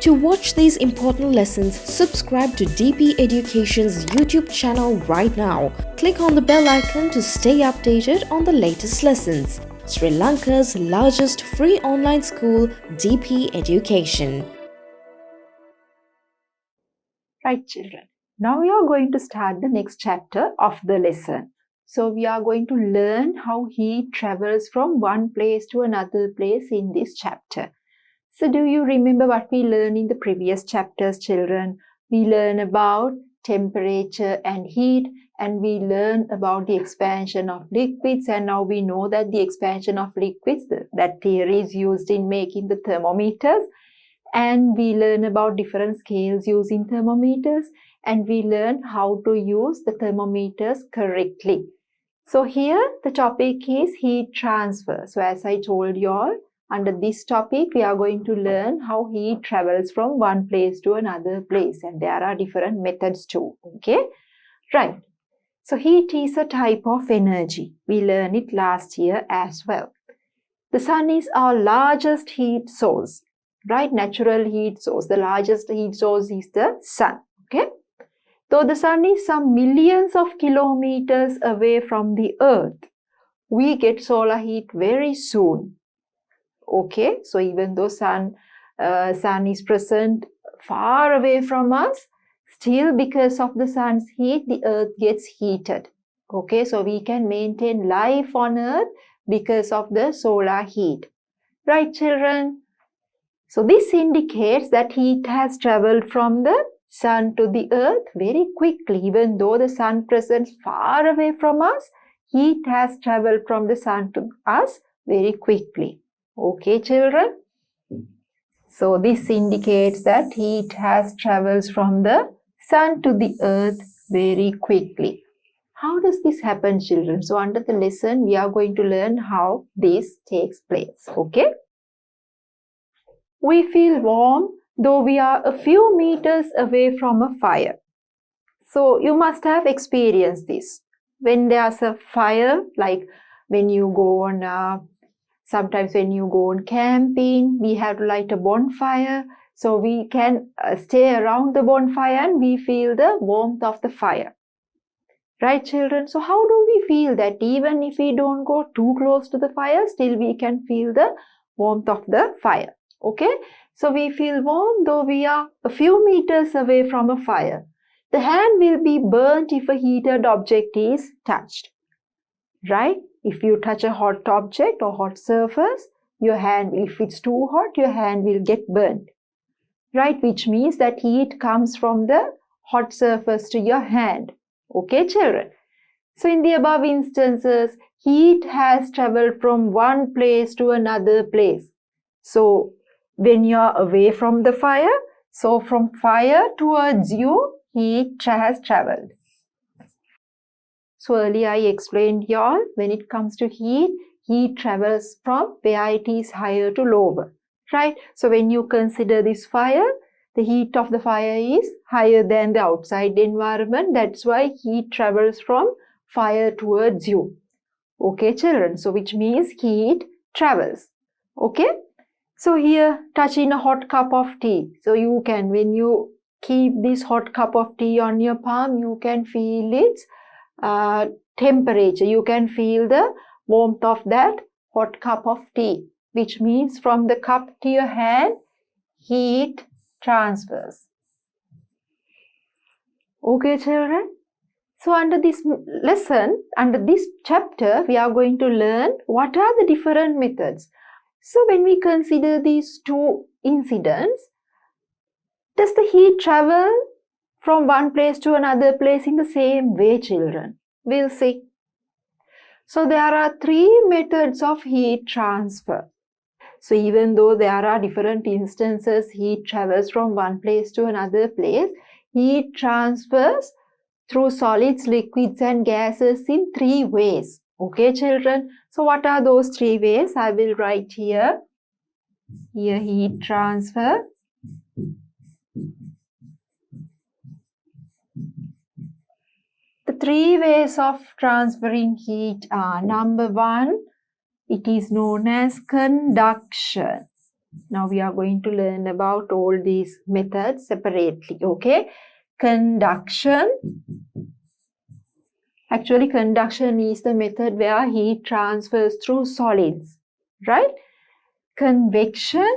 To watch these important lessons, subscribe to DP Education's YouTube channel right now. Click on the bell icon to stay updated on the latest lessons. Sri Lanka's largest free online school, DP Education. Right, children. Now we are going to start the next chapter of the lesson. So we are going to learn how heat travels from one place to another place in this chapter. So do you remember what we learned in the previous chapters, children? We learned about temperature and heat, and we learned about the expansion of liquids, and now we know that the expansion of liquids, that theory is used in making the thermometers, and we learn about different scales using thermometers, and we learn how to use the thermometers correctly. So here the topic is heat transfer. So as I told you all, under this topic, we are going to learn how heat travels from one place to another place. And there are different methods too. Okay? Right. So heat is a type of energy. We learned it last year as well. The sun is our largest heat source. Right? Natural heat source. The largest heat source is the sun. Okay? Though the sun is some millions of kilometers away from the earth, we get solar heat very soon. Okay, so even though sun is present far away from us, still because of the sun's heat, the earth gets heated. Okay, so we can maintain life on earth because of the solar heat. Right, children? So this indicates that heat has traveled from the sun to the earth very quickly. Even though the sun presents far away from us, heat has traveled from the sun to us very quickly. Okay, children? So this indicates that heat has travels from the sun to the earth very quickly. How does this happen, children? So under the lesson, we are going to learn how this takes place. Okay? We feel warm though we are a few meters away from a fire. So you must have experienced this. When there's a fire, like when you go on sometimes when you go on camping, we have to light a bonfire. So we can stay around the bonfire and we feel the warmth of the fire. Right, children? So how do we feel that even if we don't go too close to the fire, still we can feel the warmth of the fire. Okay? So we feel warm though we are a few meters away from a fire. The hand will be burnt if a heated object is touched. Right? If you touch a hot object or hot surface, your hand, if it's too hot, your hand will get burnt. Right? Which means that heat comes from the hot surface to your hand. Okay, children? So in the above instances, heat has traveled from one place to another place. So when you are away from the fire, so from fire towards you, heat has traveled. So earlier I explained y'all, when it comes to heat, heat travels from where it is higher to lower, right? So when you consider this fire, the heat of the fire is higher than the outside environment. That's why heat travels from fire towards you. Okay, children? So which means heat travels. Okay? So here, touching a hot cup of tea. So you can, when you keep this hot cup of tea on your palm, you can feel its temperature. You can feel the warmth of that hot cup of tea, which means from the cup to your hand, heat transfers. Okay, children? So under this lesson, under this chapter, we are going to learn what are the different methods. So when we consider these two incidents, does the heat travel from one place to another place in the same way, children? We'll see. So there are three methods of heat transfer. So even though there are different instances, heat travels from one place to another place, heat transfers through solids, liquids and gases in three ways. Okay, children? So what are those three ways? I will write here. Here heat transfer. The three ways of transferring heat are: number one, it is known as conduction. Now we are going to learn about all these methods separately, okay? Conduction. Actually, conduction is the method where heat transfers through solids, right? Convection.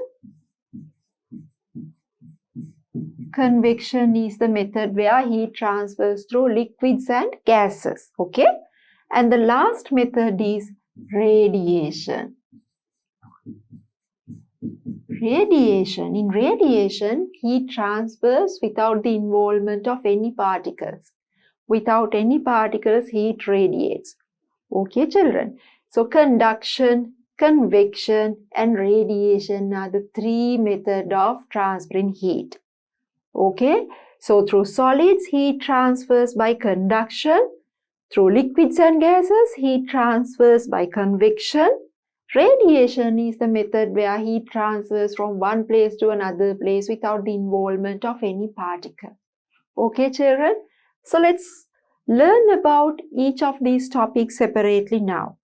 Convection is the method where heat transfers through liquids and gases, okay? And the last method is radiation. Radiation. In radiation, heat transfers without the involvement of any particles. Without any particles, heat radiates. Okay, children. So conduction, convection, and radiation are the three methods of transferring heat. Okay, so through solids, heat transfers by conduction. Through liquids and gases, heat transfers by convection. Radiation is the method where heat transfers from one place to another place without the involvement of any particle. Okay, children? So let's learn about each of these topics separately now.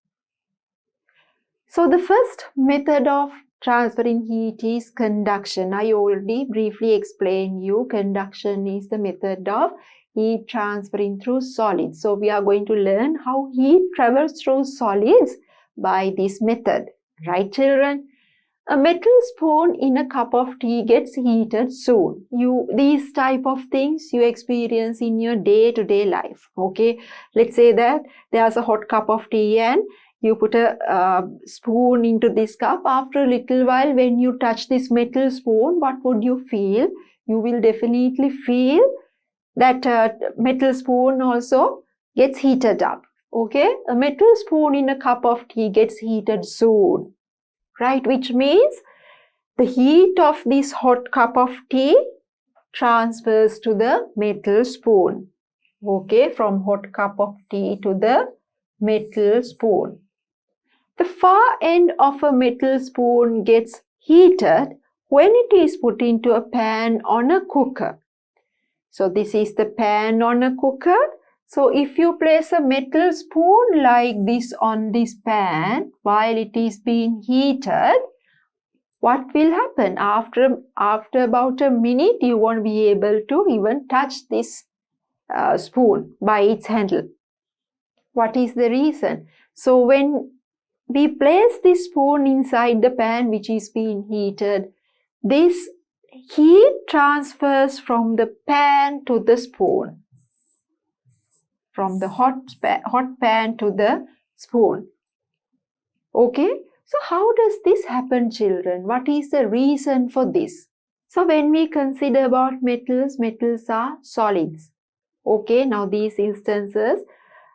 So the first method of transferring heat is conduction. I already briefly explained you conduction is the method of heat transferring through solids. So we are going to learn how heat travels through solids by this method. Right, children? A metal spoon in a cup of tea gets heated soon. These type of things you experience in your day-to-day life. Okay, let's say that there's a hot cup of tea and you put a spoon into this cup. After a little while, when you touch this metal spoon, what would you feel? You will definitely feel that metal spoon also gets heated up. Okay, a metal spoon in a cup of tea gets heated soon. Right, which means the heat of this hot cup of tea transfers to the metal spoon. Okay, from hot cup of tea to the metal spoon. The far end of a metal spoon gets heated when it is put into a pan on a cooker. So this is the pan on a cooker. So if you place a metal spoon like this on this pan while it is being heated, what will happen? After about a minute, you won't be able to even touch this spoon by its handle. What is the reason? So when we place this spoon inside the pan which is being heated, this heat transfers from the pan to the spoon. From the hot pan to the spoon. Okay, so how does this happen, children? What is the reason for this? So when we consider about metals, metals are solids. Okay, now these instances,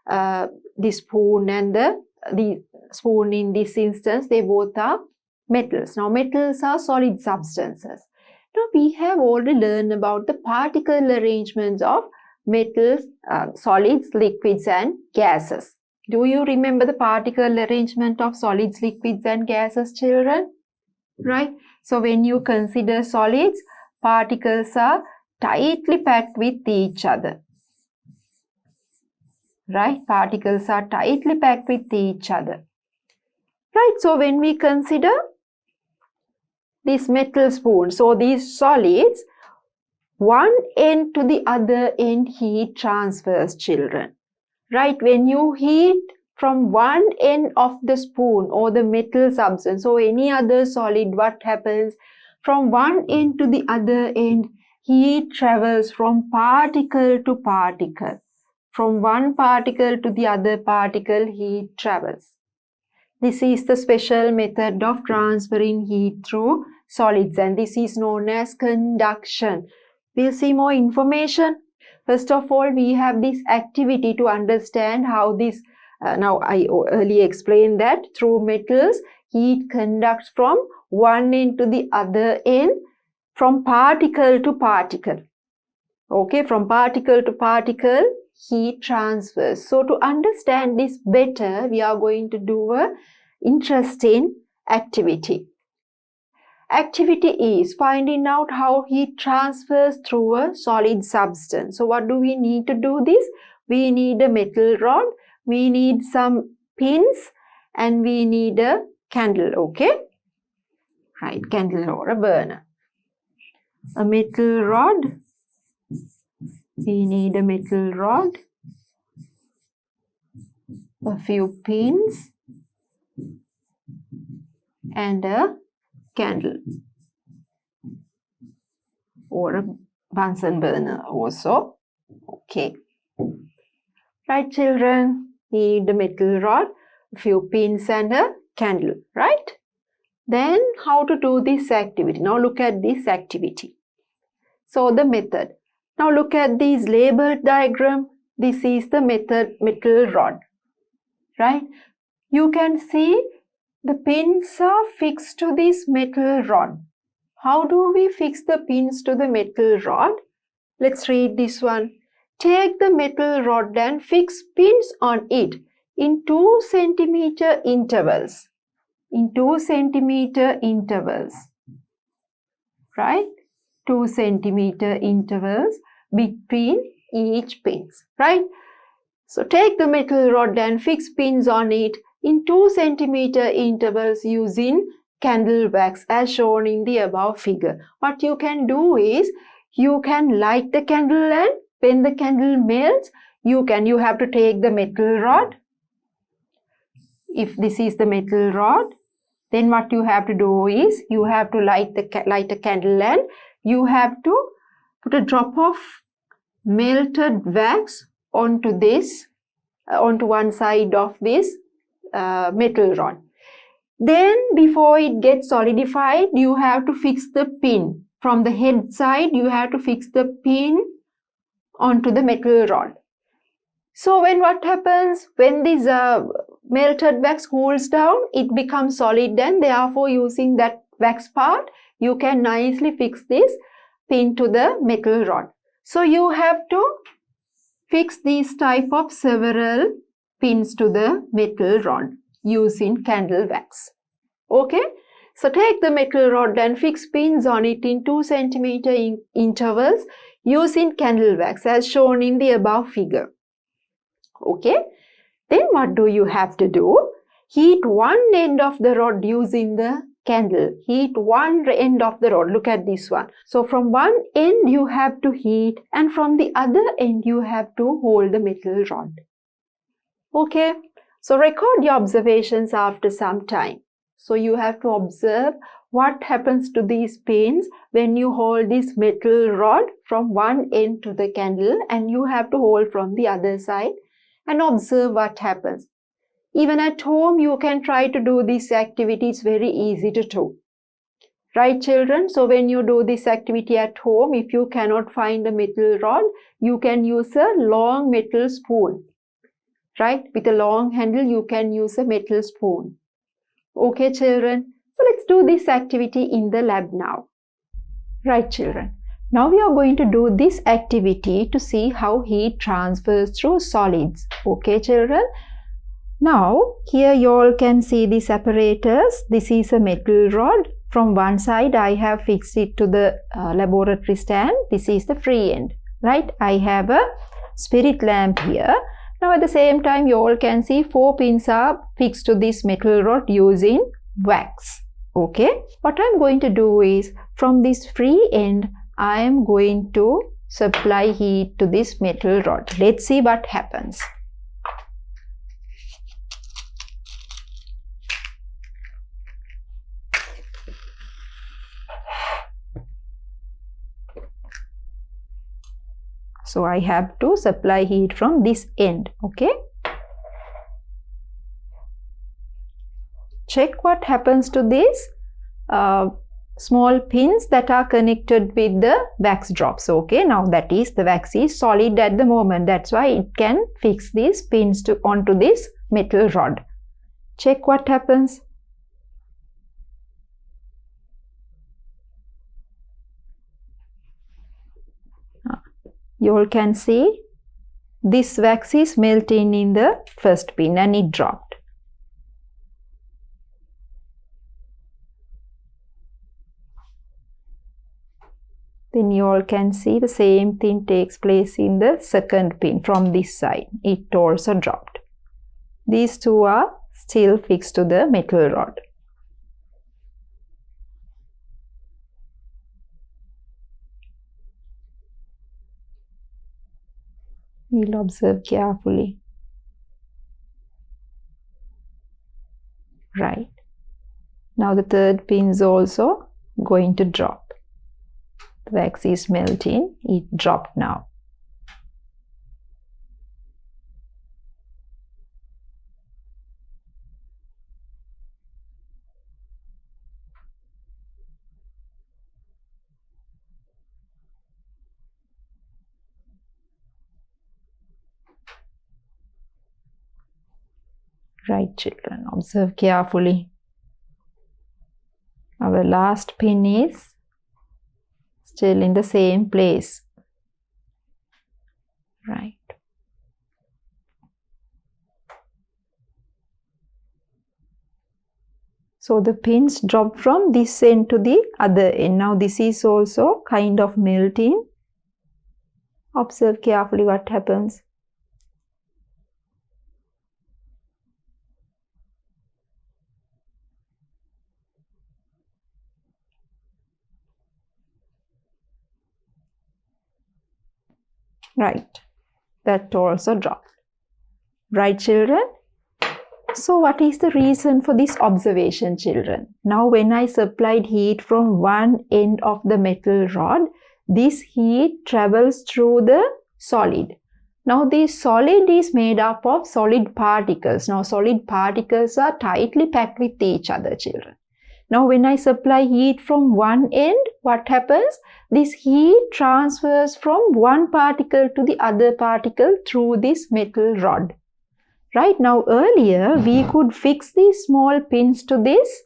the spoon and the spoon in this instance, they both are metals. Now metals are solid substances. Now we have already learned about the particle arrangements of metals, solids, liquids and gases. Do you remember the particle arrangement of solids, liquids and gases, children? Right? So when you consider solids, particles are tightly packed with each other. Right? Particles are tightly packed with each other. Right? So when we consider this metal spoon, so these solids, one end to the other end heat transfers, children. Right, when you heat from one end of the spoon or the metal substance or any other solid, what happens? From one end to the other end, heat travels from particle to particle. From one particle to the other particle, heat travels. This is the special method of transferring heat through solids, and this is known as conduction. We'll see more information. First of all, we have this activity to understand how this, now I earlier explained that through metals, heat conducts from one end to the other end, from particle to particle. Okay, from particle to particle, heat transfers. So to understand this better, we are going to do an interesting activity. Activity is finding out how heat transfers through a solid substance. So what do we need to do this? We need a metal rod, we need some pins, and we need a candle, okay? right? Candle or a burner. A metal rod. We need a metal rod, a few pins, and a candle or a Bunsen burner also. Okay. Right, children? Need a metal rod, a few pins, and a candle, right? Then how to do this activity? Now look at this activity. So the method. Now look at this labeled diagram. This is the metal rod, right? You can see the pins are fixed to this metal rod. How do we fix the pins to the metal rod? Let's read this one. Take the metal rod and fix pins on it in 2 centimeter intervals. In 2 centimeter intervals, right? 2 centimeter intervals between each pins, right? So take the metal rod and fix pins on it in 2 centimeter intervals using candle wax as shown in the above figure. What you can do is you can light the candle, and when the candle melts, you have to take the metal rod. If this is the metal rod, then what you have to do is you have to light a candle, and you have to put a drop of melted wax onto one side of this metal rod. Then before it gets solidified, you have to fix the pin. From the head side, you have to fix the pin onto the metal rod. So what happens when this melted wax cools down, it becomes solid, and therefore using that wax part, you can nicely fix this pin to the metal rod. So you have to fix these type of several pins to the metal rod using candle wax. Okay? So take the metal rod and fix pins on it in 2 centimeter intervals using candle wax as shown in the above figure. Okay? Then what do you have to do? Heat one end of the rod using the candle. Heat one end of the rod. Look at this one. So from one end you have to heat, and from the other end you have to hold the metal rod. Okay? So record your observations after some time. So you have to observe what happens to these pins when you hold this metal rod from one end to the candle, and you have to hold from the other side, and observe what happens. Even at home, you can try to do this activity. It's very easy to do. Right, children? So when you do this activity at home, if you cannot find a metal rod, you can use a long metal spoon. Right? With a long handle, you can use a metal spoon. Okay, children? So let's do this activity in the lab now. Right, children? Now we are going to do this activity to see how heat transfers through solids. Okay, children? Now, here you all can see this apparatus. This is a metal rod. From one side, I have fixed it to the laboratory stand. This is the free end, right? I have a spirit lamp here. Now, at the same time, you all can see 4 pins are fixed to this metal rod using wax. Okay? What I'm going to do is, from this free end, I am going to supply heat to this metal rod. Let's see what happens. So I have to supply heat from this end. Okay? Check what happens to these small pins that are connected with the wax drops. Okay, now that is, the wax is solid at the moment. That's why it can fix these pins onto this metal rod. Check what happens. You all can see this wax is melting in the first pin, and it dropped. Then you all can see the same thing takes place in the second pin from this side. It also dropped. These two are still fixed to the metal rod. We'll observe carefully. Right. Now the third pin is also going to drop. The wax is melting. It dropped now. Right, children, observe carefully. Our last pin is still in the same place. Right. So the pins drop from this end to the other end. Now this is also kind of melting. Observe carefully what happens. Right, that also dropped. Right, children? So what is the reason for this observation, children? Now when I supplied heat from one end of the metal rod, this heat travels through the solid. Now this solid is made up of solid particles. Now solid particles are tightly packed with each other, children. Now when I supply heat from one end, what happens? This heat transfers from one particle to the other particle through this metal rod. Right, now earlier we could fix these small pins to this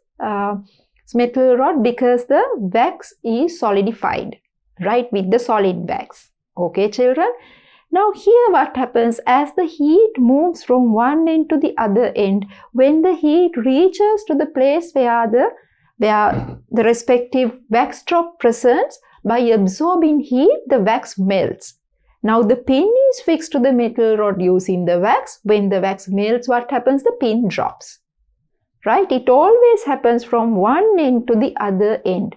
metal rod because the wax is solidified, right, with the solid wax. Okay, children? Now here what happens, as the heat moves from one end to the other end, when the heat reaches to the place where the respective wax drop presents, by absorbing heat, the wax melts. Now the pin is fixed to the metal rod using the wax. When the wax melts, what happens? The pin drops. Right? It always happens from one end to the other end.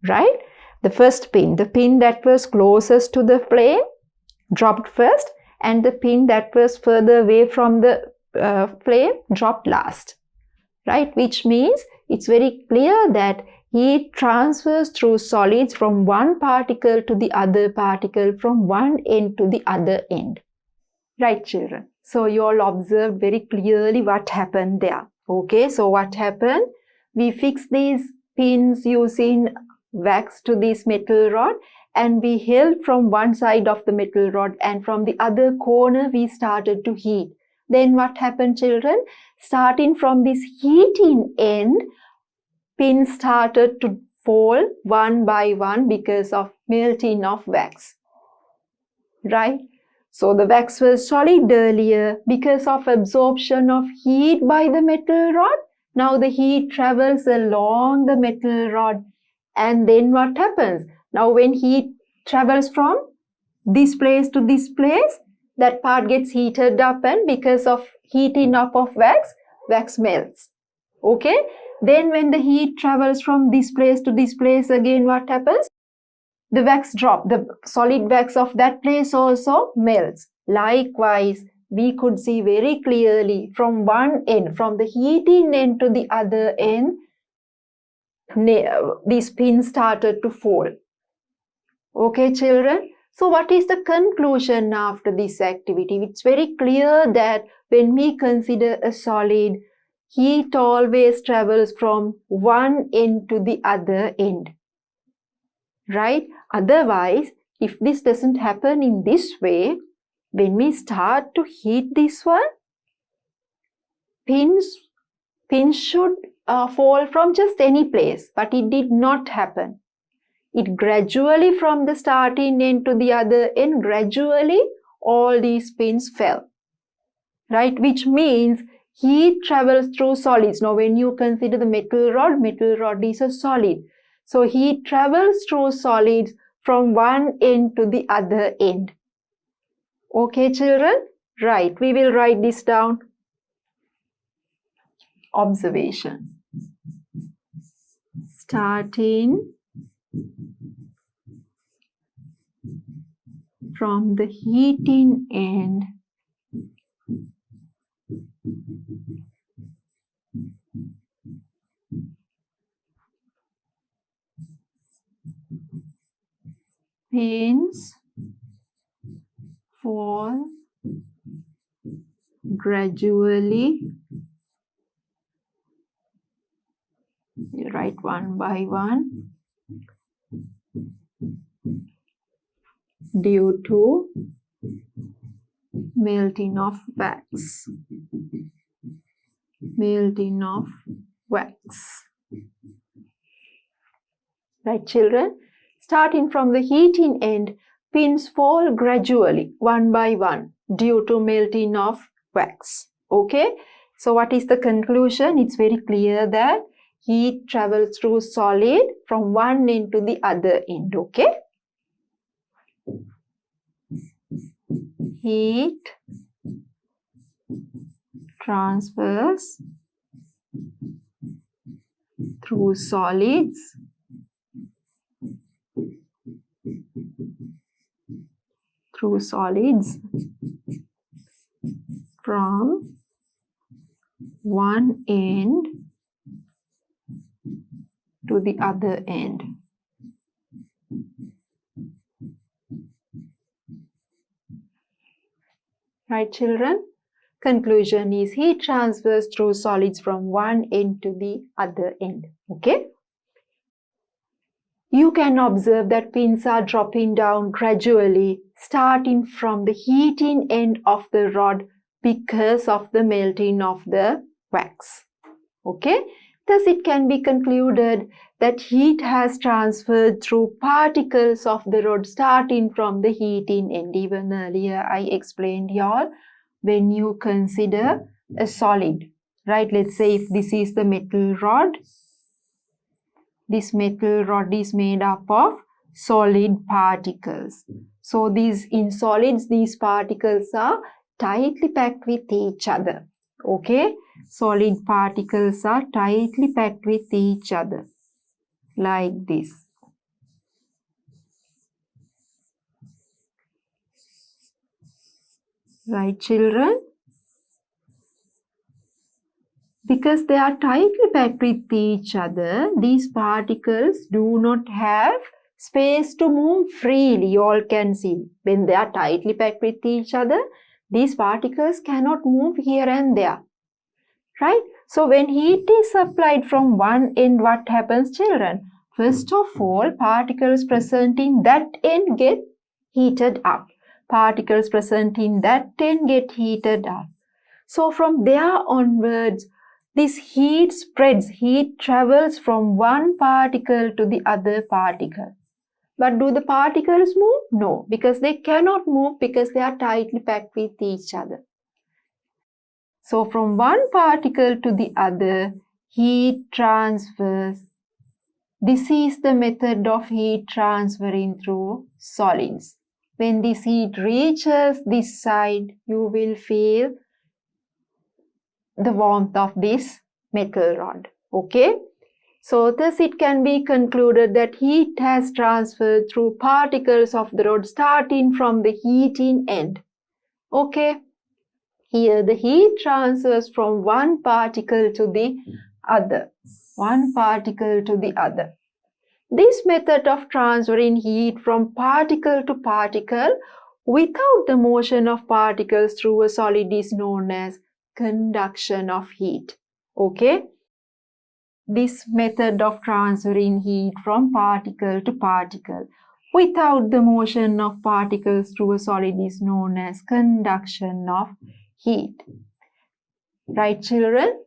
Right? The first pin, the pin that was closest to the flame, dropped first, and the pin that was further away from the flame dropped last. Right? Which means it's very clear that heat transfers through solids from one particle to the other particle, from one end to the other end. Right, children? So you all observed very clearly what happened there. Okay, so what happened? We fixed these pins using wax to this metal rod, and we held from one side of the metal rod, and from the other corner we started to heat. Then what happened, children? Starting from this heating end, pins started to fall one by one because of melting of wax. Right? So the wax was solid earlier. Because of absorption of heat by the metal rod, now the heat travels along the metal rod. And then what happens? Now when heat travels from this place to this place, that part gets heated up, and because of heating up of wax, wax melts. Okay? Then when the heat travels from this place to this place, again what happens? The wax drop, the solid wax of that place also melts. Likewise, we could see very clearly from one end, from the heating end to the other end, these pins started to fall. Okay, children? So what is the conclusion after this activity? It's very clear that when we consider a solid, heat always travels from one end to the other end. Right? Otherwise, if this doesn't happen in this way, when we start to heat this one, pins should fall from just any place, but it did not happen. It gradually, from the starting end to the other end, gradually all these pins fell. Right? Which means heat travels through solids. Now when you consider the metal rod is a solid. So heat travels through solids from one end to the other end. Okay, children? Right. We will write this down. Observation. Starting from the heating end pins fall gradually. You write one by one due to melting of wax. Melting of wax. Right, children? Starting from the heating end, pins fall gradually, one by one, due to melting of wax. Okay? So what is the conclusion? It's very clear that heat travels through solid from one end to the other end. Okay? Heat transfers through solids from one end to the other end. Right, children? Conclusion is heat transfers through solids from one end to the other end. Okay? You can observe that pins are dropping down gradually, starting from the heating end of the rod because of the melting of the wax. Okay? Thus, it can be concluded that heat has transferred through particles of the rod starting from the heating end. Even earlier, I explained y'all, when you consider a solid, right? Let's say if this is the metal rod, this metal rod is made up of solid particles. So in solids, these particles are tightly packed with each other. Okay? Solid particles are tightly packed with each other. Like this. Right, children? Because they are tightly packed with each other, these particles do not have space to move freely. You all can see. When they are tightly packed with each other, these particles cannot move here and there. Right? So when heat is applied from one end, what happens, children? First of all, particles present in that end get heated up. Particles present in that end get heated up. So from there onwards, this heat spreads, heat travels from one particle to the other particle. But do the particles move? No, because they cannot move because they are tightly packed with each other. So from one particle to the other, heat transfers. This is the method of heat transferring through solids. When this heat reaches this side, you will feel the warmth of this metal rod. Okay? So thus it can be concluded that heat has transferred through particles of the rod starting from the heating end. Okay? Here the heat transfers from one particle to the other. One particle to the other. This method of transferring heat from particle to particle without the motion of particles through a solid is known as conduction of heat. Okay? This method of transferring heat from particle to particle without the motion of particles through a solid is known as conduction of heat. Right, children?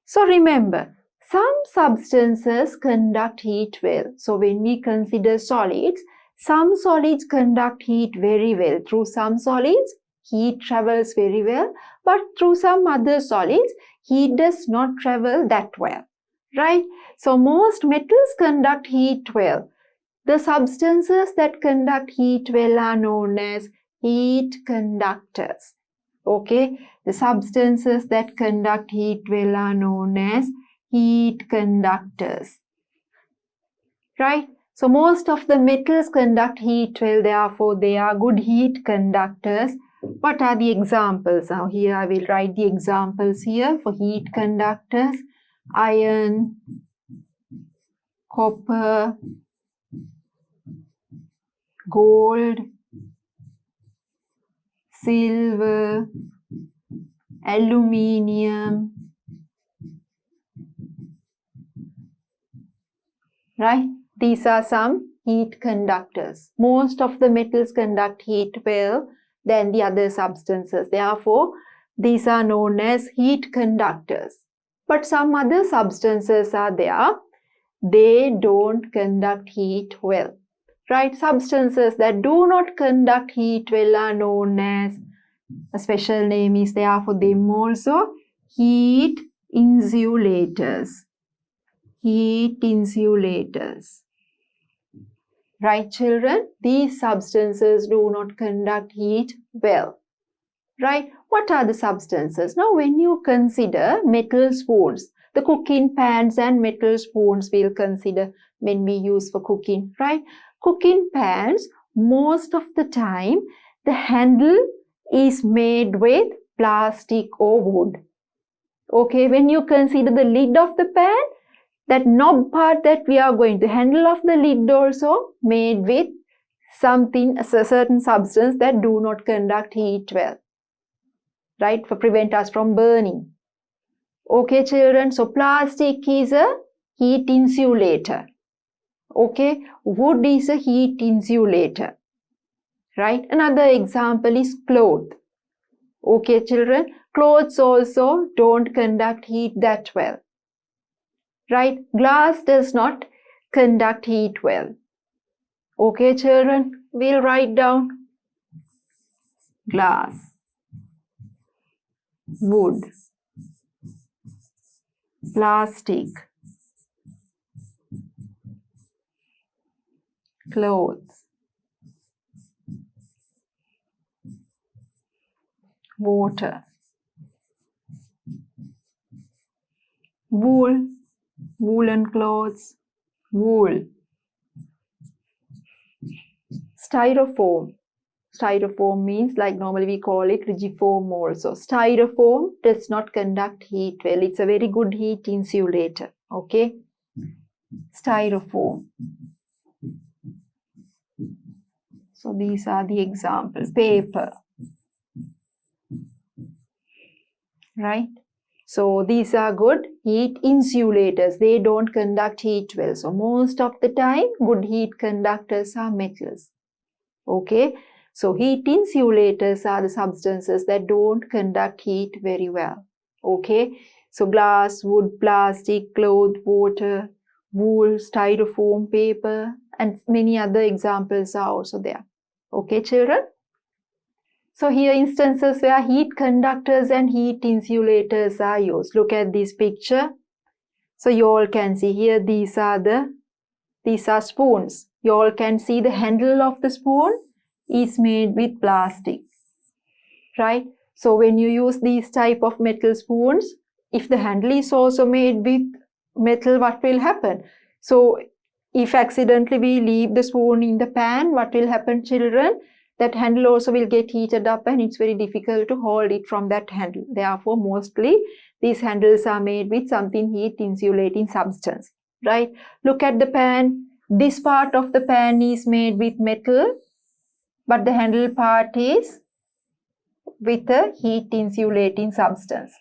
So remember, some substances conduct heat well. So when we consider solids, some solids conduct heat very well. Through some solids, heat travels very well, but through some other solids, heat does not travel that well. Right? So most metals conduct heat well. The substances that conduct heat well are known as heat conductors. Okay? The substances that conduct heat well are known as heat conductors. Right? So most of the metals conduct heat well, therefore they are good heat conductors. What are the examples? Now here I will write the examples here for heat conductors. Iron, copper, gold, silver, aluminium, right? These are some heat conductors. Most of the metals conduct heat well than the other substances. Therefore, these are known as heat conductors. But some other substances are there. They don't conduct heat well. Right? Substances that do not conduct heat well are known as, a special name is there for them also, heat insulators. Heat insulators. Right, children? These substances do not conduct heat well. Right? What are the substances? Now, when you consider metal spoons, the cooking pans and metal spoons we'll consider when we use for cooking, right? Cooking pans, most of the time, the handle is made with plastic or wood. Okay, when you consider the lid of the pan, that knob part that we are going to handle of the lid also made with something, a certain substance that do not conduct heat well, right, for prevent us from burning. Okay, children, so plastic is a heat insulator. Okay, wood is a heat insulator, right? Another example is cloth. Okay, children, clothes also don't conduct heat that well. Right? Glass does not conduct heat well. Okay, children, we'll write down glass, wood, plastic, clothes, water, wool, woolen clothes, wool, styrofoam. Styrofoam means, like normally we call it rigifoam also. Styrofoam does not conduct heat well. It's a very good heat insulator. Okay. Styrofoam. So these are the examples. Paper. Right. So these are good heat insulators. They don't conduct heat well. So most of the time, good heat conductors are metals. Okay. So heat insulators are the substances that don't conduct heat very well. Okay. So glass, wood, plastic, cloth, water, wool, styrofoam, paper, and many other examples are also there. Okay, children? So here instances where heat conductors and heat insulators are used. Look at this picture. So you all can see here, these are spoons. You all can see the handle of the spoon is made with plastic, right? So when you use these type of metal spoons, if the handle is also made with metal, what will happen? So if accidentally we leave the spoon in the pan, what will happen, children? That handle also will get heated up and it's very difficult to hold it from that handle. Therefore, mostly these handles are made with something heat insulating substance, right? Look at the pan. This part of the pan is made with metal, but the handle part is with a heat insulating substance,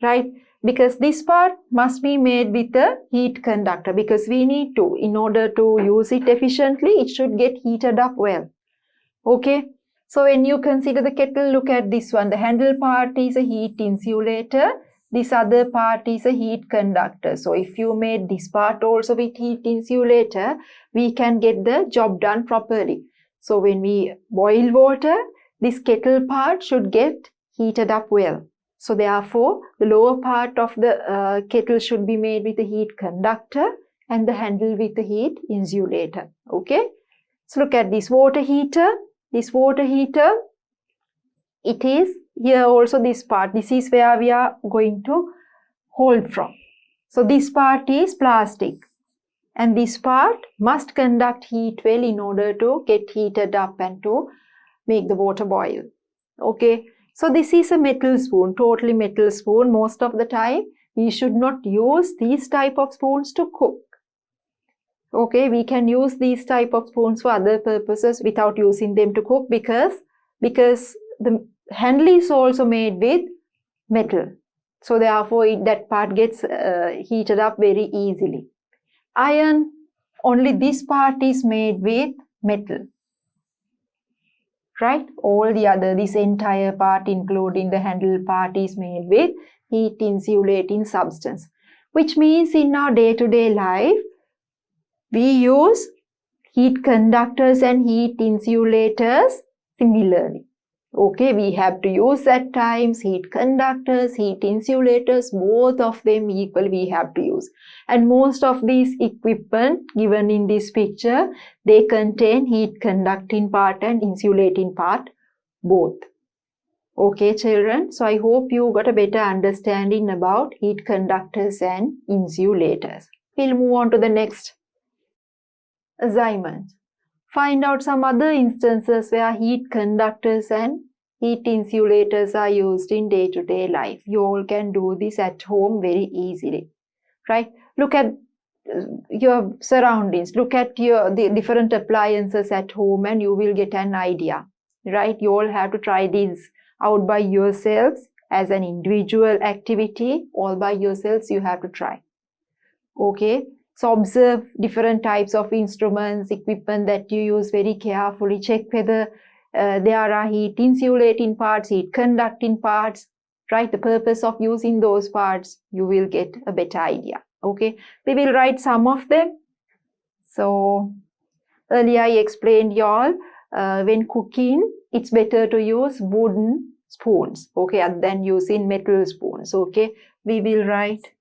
right? Because this part must be made with a heat conductor, because we need to, in order to use it efficiently, it should get heated up well. Okay, so when you consider the kettle, look at this one. The handle part is a heat insulator. This other part is a heat conductor. So if you made this part also with heat insulator, we can get the job done properly. So when we boil water, this kettle part should get heated up well. So therefore, the lower part of the kettle should be made with a heat conductor and the handle with a heat insulator. Okay, so look at this water heater. This water heater, it is here also this part. This is where we are going to hold from. So this part is plastic And this part must conduct heat well in order to get heated up and to make the water boil. Okay, so this is a metal spoon, totally metal spoon. Most of the time, we should not use these type of spoons to cook. Okay, we can use these type of spoons for other purposes without using them to cook because the handle is also made with metal. So therefore, that part gets heated up very easily. Iron, only this part is made with metal. Right? All the other, this entire part, including the handle part, is made with heat insulating substance. Which means in our day-to-day life, we use heat conductors and heat insulators similarly. Okay, we have to use at times heat conductors, heat insulators, both of them equal we have to use. And most of these equipment given in this picture, they contain heat conducting part and insulating part, both. Okay, children, so I hope you got a better understanding about heat conductors and insulators. We'll move on to the next assignment. Find out some other instances where heat conductors and heat insulators are used in day-to-day life. You all can do this at home very easily, right? Look at your surroundings. Look at the different appliances at home and you will get an idea, right? You all have to try these out by yourselves as an individual activity. All by yourselves you have to try. Okay? So observe different types of instruments, equipment that you use very carefully. Check whether there are heat insulating parts, heat conducting parts, right? The purpose of using those parts, you will get a better idea. Okay, we will write some of them. So earlier I explained y'all when cooking, it's better to use wooden spoons, okay, than using metal spoons. Okay, we will write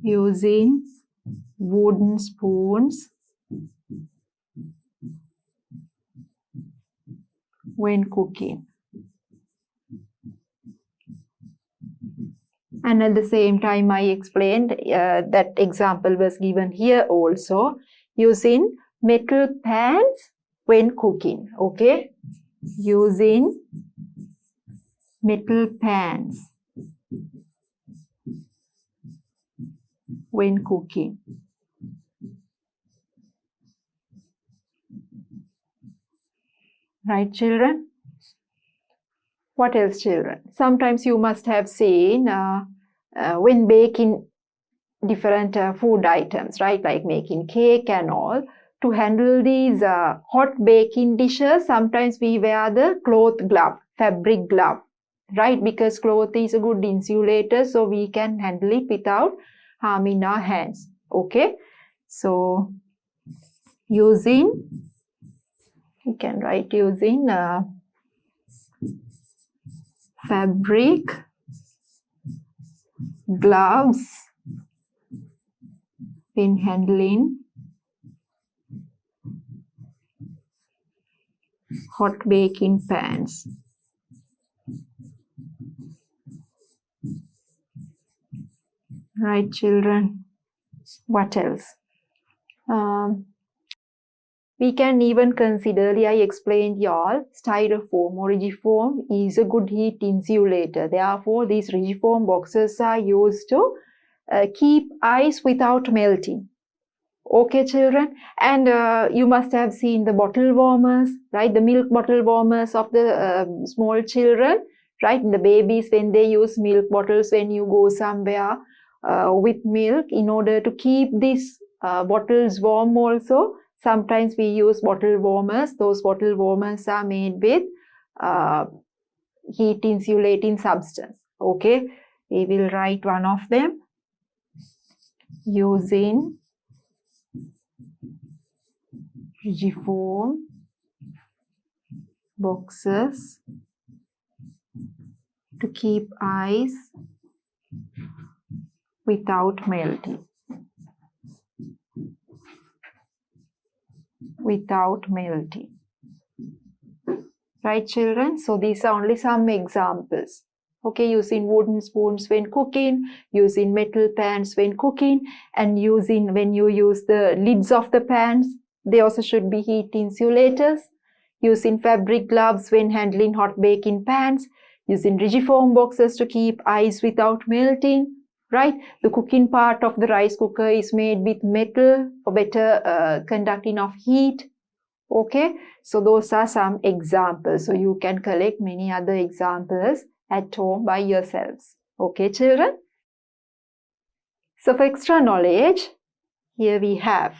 using wooden spoons when cooking. And at the same time, I explained that example was given here also, using metal pans when cooking. Okay, using metal pans when cooking. Right, children? What else, children? Sometimes you must have seen when baking different food items, right? Like making cake and all. To handle these hot baking dishes, sometimes we wear the cloth glove, fabric glove, right? Because cloth is a good insulator, so we can handle it without harming our hands. Okay? So, using, we can write using fabric gloves in handling hot baking pans. Right, children? What else? We can even consider, I explained y'all, styrofoam or rigifoam is a good heat insulator. Therefore, these rigifoam boxes are used to keep ice without melting. Okay, children? And you must have seen the bottle warmers, right? The milk bottle warmers of the small children, right? The babies, when they use milk bottles, when you go somewhere with milk, in order to keep these bottles warm also, sometimes we use bottle warmers. Those bottle warmers are made with heat insulating substance. Okay, we will write one of them. Using rigifoam boxes to keep ice without melting. Without melting. Right, children? So these are only some examples. Okay, using wooden spoons when cooking, using metal pans when cooking, and when you use the lids of the pans, they also should be heat insulators. Using fabric gloves when handling hot baking pans, using rigiform boxes to keep ice without melting, right? The cooking part of the rice cooker is made with metal for better conducting of heat. Okay, so those are some examples. So you can collect many other examples at home by yourselves. Okay, children? So for extra knowledge, here we have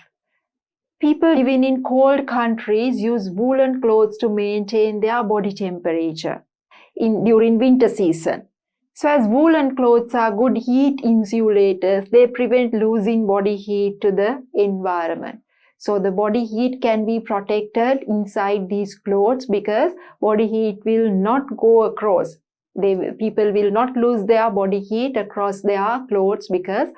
people living in cold countries use woolen clothes to maintain their body temperature during winter season. So as woolen clothes are good heat insulators, they prevent losing body heat to the environment. So the body heat can be protected inside these clothes because body heat will not go across. People will not lose their body heat across their clothes because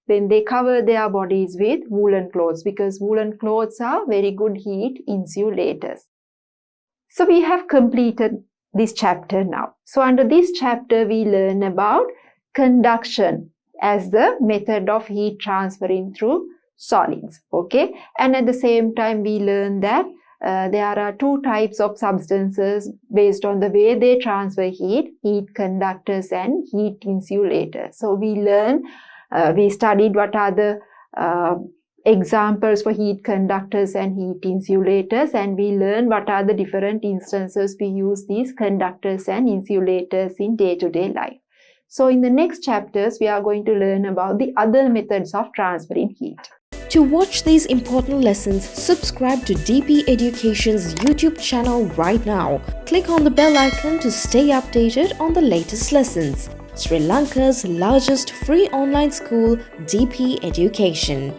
then they cover their bodies with woolen clothes because woolen clothes are very good heat insulators. So we have completed this chapter now. So under this chapter, we learn about conduction as the method of heat transferring through solids. Okay, and at the same time, we learn that there are two types of substances based on the way they transfer heat conductors and heat insulators. So we studied what are the examples for heat conductors and heat insulators, and we learn what are the different instances we use these conductors and insulators in day-to-day life. So in the next chapters, we are going to learn about the other methods of transferring heat. To watch these important lessons, subscribe to DP Education's YouTube channel right now. Click on the bell icon to stay updated on the latest lessons. Sri Lanka's largest free online school, DP Education.